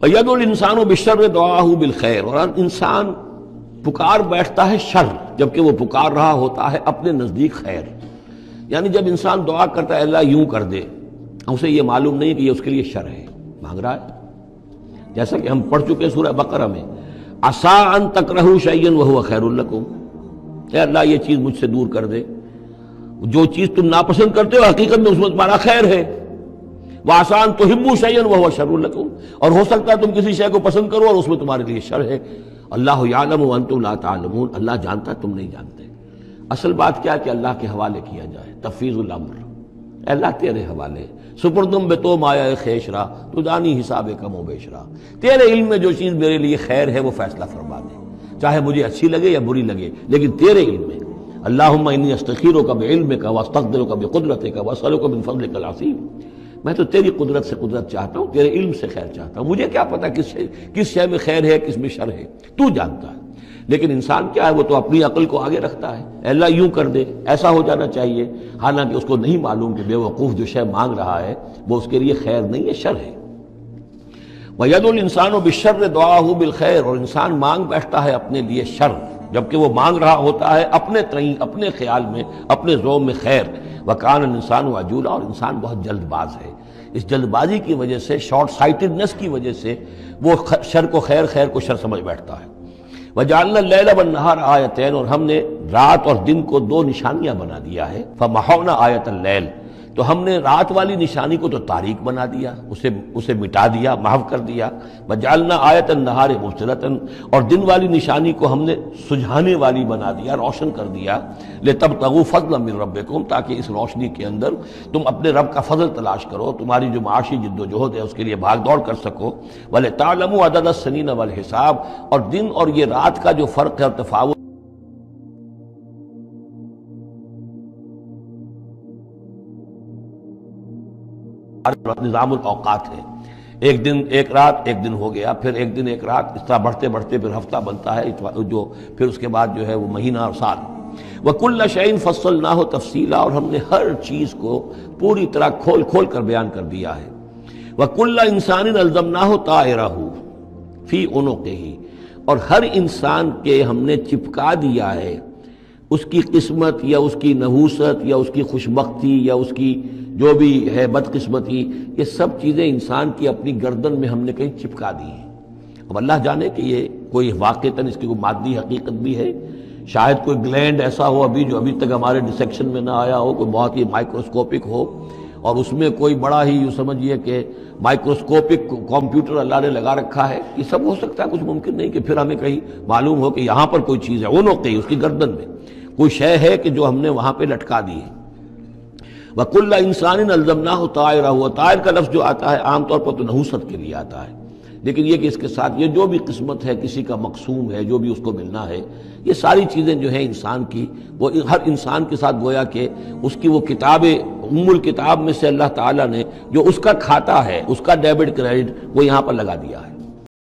وَيَدْعُو الْإِنسَانُ بِالشَّرِّ دُعَاءَهُ بِالْخَيْرِ، اور انسان پکار بیٹھتا ہے شر جبکہ وہ پکار رہا ہوتا ہے اپنے نزدیک خیر. یعنی جب انسان دعا کرتا ہے اللہ یوں کر دے، اسے یہ معلوم نہیں کہ یہ اس کے لیے شر ہے، مانگ رہا ہے. جیسا کہ ہم پڑھ چکے سورہ بقرہ میں عسیٰ ان تکرہوا شیئا وہو خیر لکم، اے اللہ یہ چیز مجھ سے دور کر دے، جو چیز تم ناپسند کرتے ہو حقیقت میں اس میں تمہارا خیر ہے. وَعَسَىٰ أَن تُحِبُّوا شَيْئًا وَهُوَ شَرٌّ لَكُمْ، اور ہو سکتا ہے تم کسی شے کو پسند کرو اور اس میں تمہارے لیے شر ہے. اللہ یعلم وانتم لا تعلمون، اللہ جانتا ہے تم نہیں جانتے. اصل بات کیا ہے کہ اللہ کے حوالے کیا جائے، تفویض الامر. اے اللہ تیرے حوالے، سپردم بے تو مایا خیشرا تو دانی حساب کم و بیشرا، تیرے علم میں جو چیز میرے لیے خیر ہے وہ فیصلہ فرما دے، چاہے مجھے اچھی لگے یا بری لگے، لیکن تیرے علم میں. اللہم انی استخیرک بعلمک واستقدرک بقدرتک واسألک من فضلک العظیم، میں تو تیری قدرت سے قدرت چاہتا ہوں، تیرے علم سے خیر چاہتا ہوں. مجھے کیا پتا کس شے میں خیر ہے کس میں شر ہے، تو جانتا ہے. لیکن انسان کیا ہے، وہ تو اپنی عقل کو آگے رکھتا ہے، اے اللہ یوں کر دے، ایسا ہو جانا چاہیے، حالانکہ اس کو نہیں معلوم کہ بے وقوف جو شے مانگ رہا ہے وہ اس کے لیے خیر نہیں ہے، شر ہے. وَيَدْعُو الْإِنسَانُ بِالشَّرِّ دُعَاءَهُ بِالْخَيْرِ، اور انسان مانگ بیٹھتا ہے اپنے لیے شر جبکہ وہ مانگ رہا ہوتا ہے اپنے تئیں، اپنے خیال میں، اپنے ذوق میں خیر. وَكَانَ الْإِنسَانُ عَجُولًا، اور انسان بہت جلد باز ہے. اس جلد بازی کی وجہ سے، شارٹ سائٹڈنس کی وجہ سے وہ شر کو خیر، خیر کو شر سمجھ بیٹھتا ہے. وَجَعَلْنَا اللَّيْلَ وَالنَّهَارَ آیَتَيْنِ، اور ہم نے رات اور دن کو دو نشانیاں بنا دیا ہے. فَمَحَوْنَا آیَةَ اللَّيْلِ، تو ہم نے رات والی نشانی کو تو تاریک بنا دیا، اسے مٹا دیا، محو کر دیا. وَجَعَلْنَا آیَةَ النَّهَارِ مُبْصِرَةً، اور دن والی نشانی کو ہم نے سجھانے والی بنا دیا، روشن کر دیا. لِتَبْتَغُوا فَضْلًا مِّن رَبِّكُمْ، تاکہ اس روشنی کے اندر تم اپنے رب کا فضل تلاش کرو، تمہاری جو معاشی جد و جہد ہے اس کے لیے بھاگ دوڑ کر سکو. وَلِتَعْلَمُوا عَدَدَ السِّنِينَ وَالْحِسَابَ، اور دن اور یہ رات کا جو فرق ہے اور تفاوت نظام الاوقات ہے، ایک دن ایک رات ایک دن ہو گیا، پھر ایک دن ایک رات، اس طرح بڑھتے بڑھتے پھر ہفتہ بنتا ہے، جو پھر اس کے بعد جو ہے وہ مہینہ اور سال. وَكُلَّ شَيْءٍ فَصَّلْنَاهُ تَفْصِيلًا، اور ہم نے ہر چیز کو پوری طرح کھول کھول کر بیان کر دیا ہے. وَكُلَّ إِنسَانٍ أَلْزَمْنَاهُ طَائِرَهُ فِي عُنُقِهِ، اور ہر انسان کے ہم نے چپکا دیا ہے اس کی قسمت یا اس کی نحوست یا اس کی خوشبختی یا اس کی جو بھی ہے بدقسمتی، یہ سب چیزیں انسان کی اپنی گردن میں ہم نے کہیں چپکا دی ہیں. اب اللہ جانے کہ یہ کوئی واقعتاً اس کی کوئی مادی حقیقت بھی ہے، شاید کوئی گلینڈ ایسا ہو ابھی جو ابھی تک ہمارے ڈسیکشن میں نہ آیا ہو، کوئی بہت ہی مائکروسکوپک ہو، اور اس میں کوئی بڑا ہی یوں سمجھیے کہ مائکروسکوپک کمپیوٹر اللہ نے لگا رکھا ہے. یہ سب ہو سکتا ہے، کچھ ممکن نہیں کہ پھر ہمیں کہیں معلوم ہو کہ یہاں پر کوئی چیز ہے، اونوں کی اس کی گردن میں کوئی شے ہے کہ جو ہم نے وہاں پہ لٹکا دی ہے. وَكُلَّ إِنسَانٍ أَلْزَمْنَاهُ طَائِرَهُ، طائر کا لفظ جو آتا ہے عام طور پر تو نحوست کے لیے آتا ہے، لیکن یہ کہ اس کے ساتھ یہ جو بھی قسمت ہے، کسی کا مقسوم ہے، جو بھی اس کو ملنا ہے، یہ ساری چیزیں جو ہیں انسان کی، وہ ہر انسان کے ساتھ گویا کہ اس کی وہ کتاب الکتاب میں سے اللہ تعالیٰ نے جو اس کا کھاتا ہے، اس کا ڈیبٹ کریڈٹ وہ یہاں پر لگا دیا ہے.